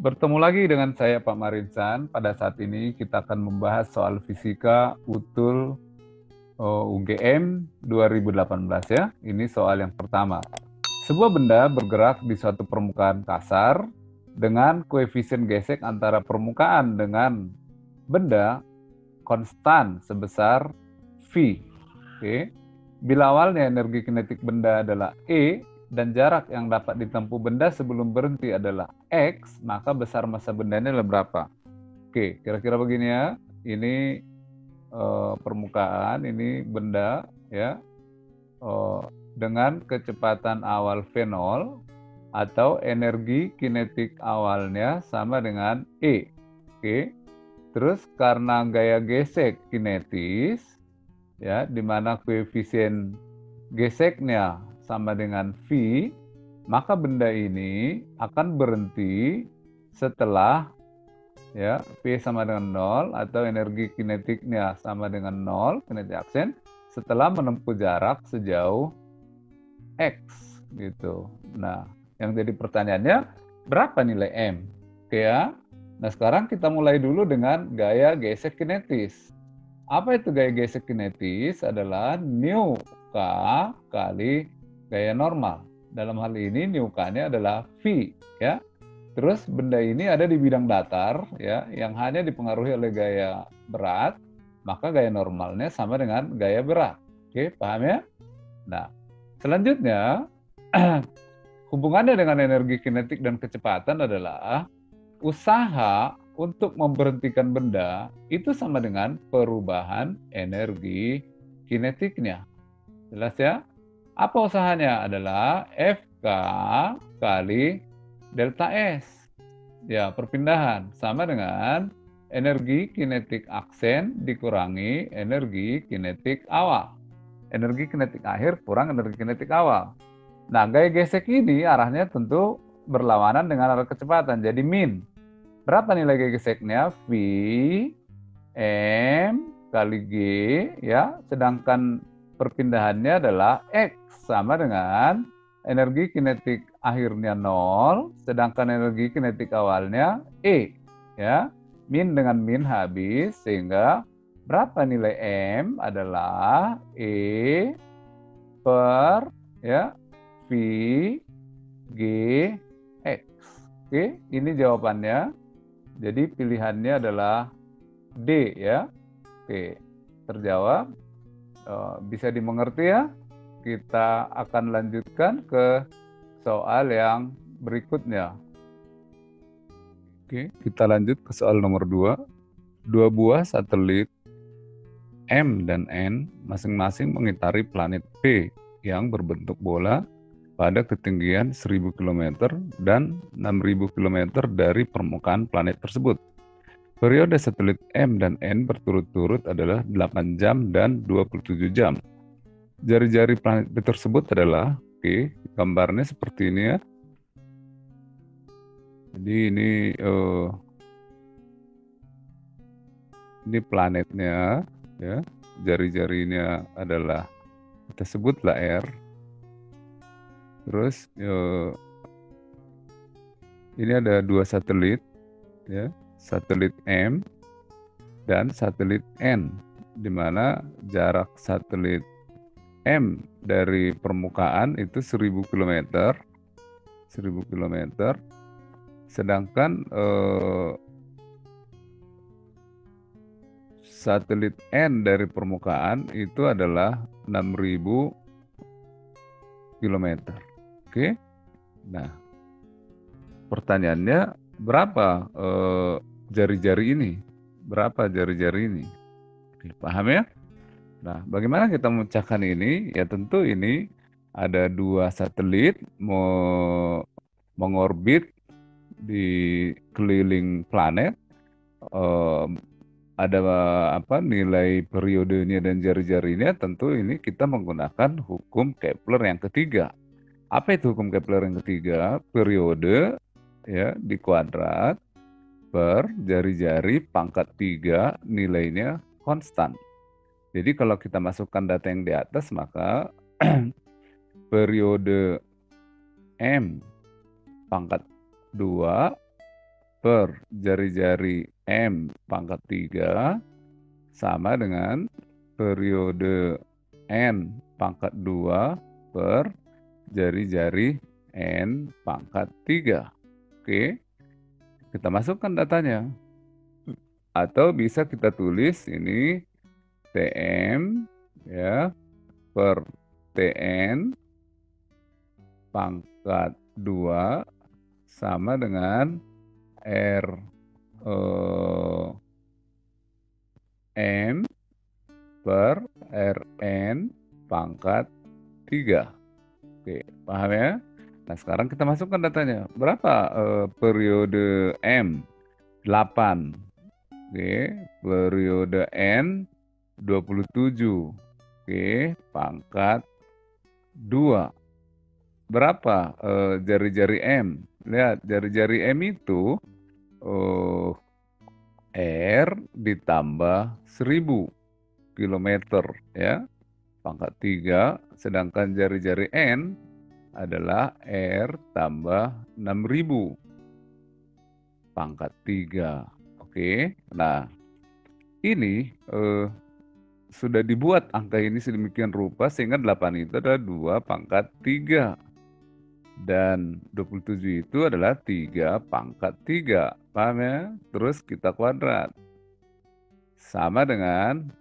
Bertemu lagi dengan saya Pak Marinsan. Pada saat ini kita akan membahas soal fisika utul UGM 2018 ya. Ini soal yang pertama. Sebuah benda bergerak di suatu permukaan kasar dengan koefisien gesek antara permukaan dengan benda konstan sebesar V. Oke. Bila awalnya energi kinetik benda adalah E dan jarak yang dapat ditempuh benda sebelum berhenti adalah X, maka besar massa bendanya adalah berapa? Oke, kira-kira begini ya. Ini permukaan, ini benda ya. Dengan kecepatan awal V0 atau energi kinetik awalnya sama dengan E. Oke. Terus karena gaya gesek kinetis ya, di mana koefisien geseknya sama dengan V, maka benda ini akan berhenti setelah ya V sama dengan 0 atau energi kinetiknya sama dengan 0, kinetik aksen, setelah menempuh jarak sejauh X gitu. Nah, yang jadi pertanyaannya berapa nilai M? Oke ya. Nah, sekarang kita mulai dulu dengan gaya gesek kinetis. Apa itu gaya gesek kinetis? Adalah nu K kali gaya normal. Dalam hal ini nu K-nya adalah V ya. Terus benda ini ada di bidang datar ya, yang hanya dipengaruhi oleh gaya berat, maka gaya normalnya sama dengan gaya berat. Oke, paham ya? Nah, selanjutnya hubungannya dengan energi kinetik dan kecepatan adalah usaha untuk memberhentikan benda itu sama dengan perubahan energi kinetiknya. Jelas ya? Apa usahanya? Adalah Fk kali delta S. Ya, perpindahan sama dengan energi kinetik aksen dikurangi energi kinetik awal. Energi kinetik akhir kurang energi kinetik awal. Nah, gaya gesek ini arahnya tentu berlawanan dengan arah kecepatan. Jadi min. Berapa nilai gaya geseknya? V M kali G ya. Sedangkan perpindahannya adalah X sama dengan energi kinetik akhirnya 0, sedangkan energi kinetik awalnya E ya. Min dengan min habis, sehingga berapa nilai M adalah E per ya V G X. Oke, ini jawabannya. Jadi pilihannya adalah D ya. Oke, terjawab. Bisa dimengerti ya. Kita akan lanjutkan ke soal yang berikutnya. Oke, kita lanjut ke soal nomor 2. Dua buah satelit M dan N masing-masing mengitari planet P yang berbentuk bola pada ketinggian 1000 km dan 6000 km dari permukaan planet tersebut. Periode satelit M dan N berturut-turut adalah 8 jam dan 27 jam. Jari-jari planet P tersebut adalah, oke, gambarnya seperti ini ya. Jadi ini planetnya ya. Jari-jarinya adalah, kita sebutlah R. Terus ini ada dua satelit ya, satelit M dan satelit N, di mana jarak satelit M dari permukaan itu 1000 km. 1000 km. Sedangkan satelit N dari permukaan itu adalah 6000 km. Oke. Nah, pertanyaannya berapa jari-jari ini? Berapa jari-jari ini? Oke, paham ya? Nah, bagaimana kita memecahkan ini? Ya tentu ini ada dua satelit mengorbit di keliling planet. Ada nilai periodenya dan jari-jarinya, tentu ini kita menggunakan hukum Kepler yang ketiga. Apa itu hukum Kepler yang ketiga? Periode ya dikuadrat per jari-jari pangkat 3 nilainya konstan. Jadi kalau kita masukkan data yang di atas, maka periode M pangkat 2 per jari-jari M pangkat 3 sama dengan periode N pangkat 2 per jari-jari N pangkat 3. Oke, kita masukkan datanya. Atau bisa kita tulis ini TM ya per TN pangkat 2 sama dengan R M per Rn pangkat 3. Oke, paham ya? Nah, sekarang kita masukkan datanya. Berapa periode M? 8. Oke, periode N 27. Oke, pangkat 2. Berapa jari-jari M? Lihat, jari-jari M itu R ditambah 1000 kilometer ya, pangkat 3, sedangkan jari-jari N adalah R tambah 6000 pangkat 3. Oke, nah ini sudah dibuat angka ini sedemikian rupa sehingga 8 itu adalah 2 pangkat 3. Dan 27 itu adalah 3 pangkat 3. Paham ya? Terus kita kuadrat. Sama dengan,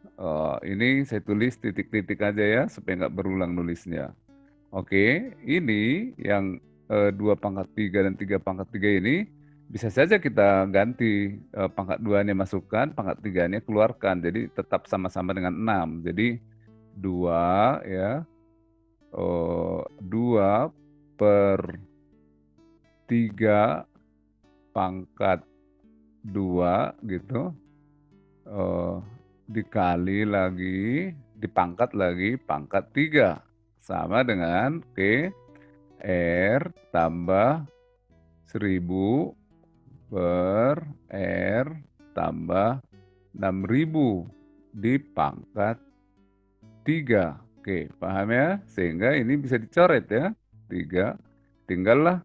ini saya tulis titik-titik aja ya, supaya nggak berulang nulisnya. Oke, ini yang 2 pangkat 3 dan 3 pangkat 3 ini, bisa saja kita ganti pangkat 2-nya masukkan, pangkat 3-nya keluarkan. Jadi tetap sama-sama dengan 6. Jadi 2 ya, 2 per 3 pangkat 2 gitu, dikali lagi, dipangkat lagi pangkat 3. Sama dengan R tambah 1000 per R tambah 6000 di pangkat 3. Oke, paham ya? Sehingga ini bisa dicoret ya. 3. Tinggallah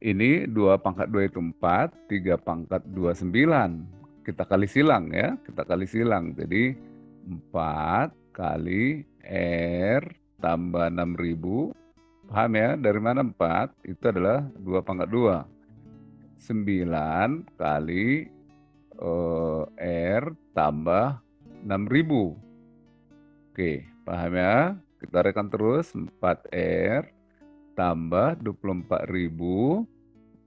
ini 2 pangkat 2 itu 4, 3 pangkat 2 9. Kita kali silang ya, kita kali silang. Jadi 4 kali R tambah 6000. Paham ya? Dari mana 4? Itu adalah 2 pangkat 2. 9 kali R tambah 6000. Oke, paham ya? Kita rekan terus, 4R tambah 24.000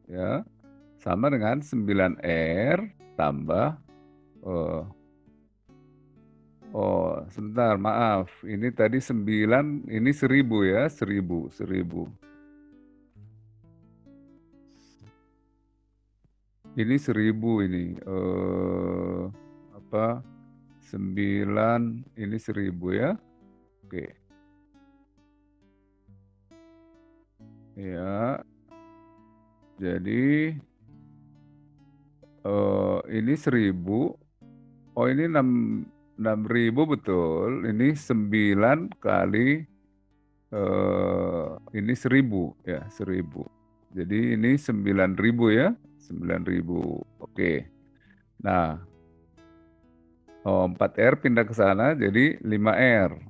ya, sama dengan 9R tambah, sebentar, maaf. Ini tadi 9, ini 1000 ya, 1000. Ini 1000 ini, 9, ini 1000 ya. Oke. Ya, jadi ini 1000. Oh, ini 6.000 betul. Ini 9 kali ini 1000 ya, 1000. Jadi ini 9.000 ya, 9.000. Oke. Nah, 4R pindah ke sana jadi 5R.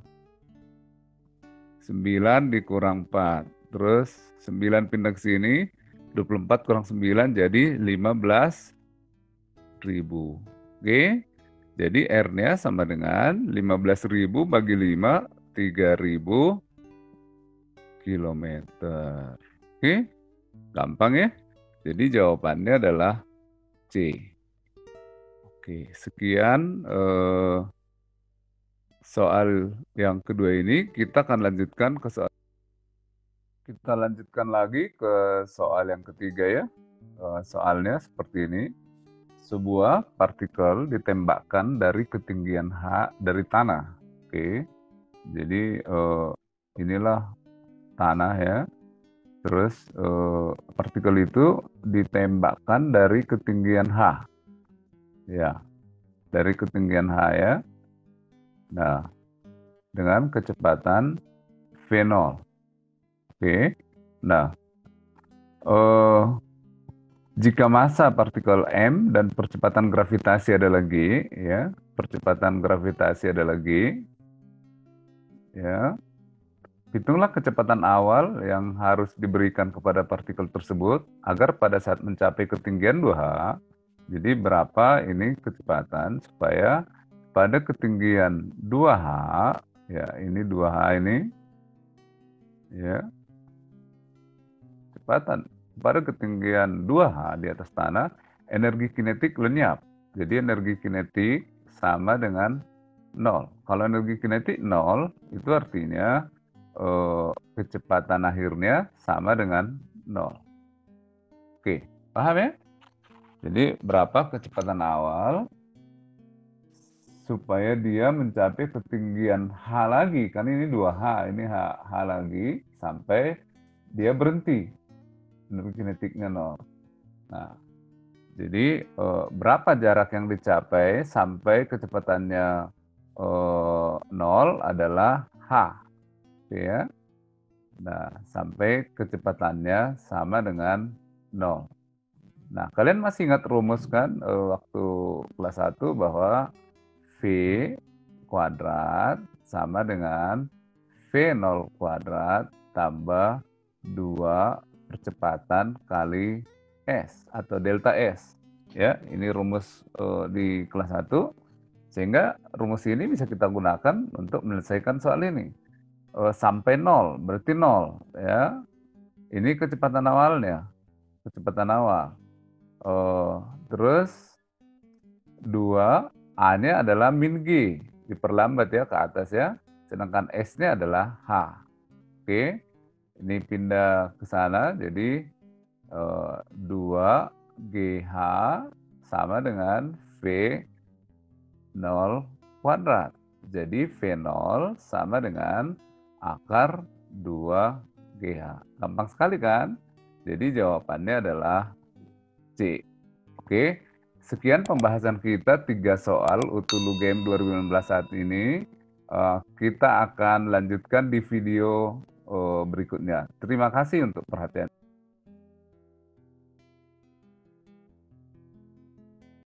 9 dikurang 4. Terus 9 pindah ke sini, 24 kurang 9 jadi 15.000. Oke, jadi R-nya sama dengan 15.000 bagi 5, 3.000 kilometer. Oke, gampang ya. Jadi jawabannya adalah C. Oke, sekian soal yang kedua ini. Kita akan lanjutkan ke soal. Kita lanjutkan lagi ke soal yang ketiga ya. Soalnya seperti ini. Sebuah partikel ditembakkan dari ketinggian H dari tanah. Oke. Jadi inilah tanah ya. Terus partikel itu ditembakkan dari ketinggian H. Ya. Dari ketinggian H ya. Nah, dengan kecepatan V0. Oke. Nah, Jika massa partikel M dan percepatan gravitasi adalah G, ya, percepatan gravitasi adalah G, ya, hitunglah kecepatan awal yang harus diberikan kepada partikel tersebut agar pada saat mencapai ketinggian 2H, jadi berapa ini kecepatan supaya pada ketinggian 2H, ya ini 2H ini, ya, kecepatan pada ketinggian 2H di atas tanah, energi kinetik lenyap. Jadi energi kinetik sama dengan 0. Kalau energi kinetik 0, itu artinya kecepatan akhirnya sama dengan 0. Oke, paham ya? Jadi berapa kecepatan awal supaya dia mencapai ketinggian H lagi. Kan ini 2H, ini H lagi sampai dia berhenti. Energi kinetiknya 0. Nah, jadi berapa jarak yang dicapai sampai kecepatannya 0 adalah H. Oke ya. Nah, sampai kecepatannya sama dengan 0. Nah, kalian masih ingat rumus kan waktu kelas 1 bahwa V kuadrat sama dengan V0 kuadrat tambah 2 percepatan kali S atau delta S. Ya, ini rumus di kelas 1. Sehingga rumus ini bisa kita gunakan untuk menyelesaikan soal ini. Sampai 0, berarti 0. Ya. Ini kecepatan awalnya. Kecepatan awal. Terus 2, A-nya adalah min G. Diperlambat ya ke atas ya. Sedangkan S-nya adalah H. Oke. Ini pindah ke sana, jadi 2GH sama dengan V0 kuadrat. Jadi V0 sama dengan akar 2GH. Gampang sekali kan? Jadi jawabannya adalah C. Oke, sekian pembahasan kita 3 soal UTUL UGM 2016 saat ini. Kita akan lanjutkan di video berikutnya. Terima kasih untuk perhatian.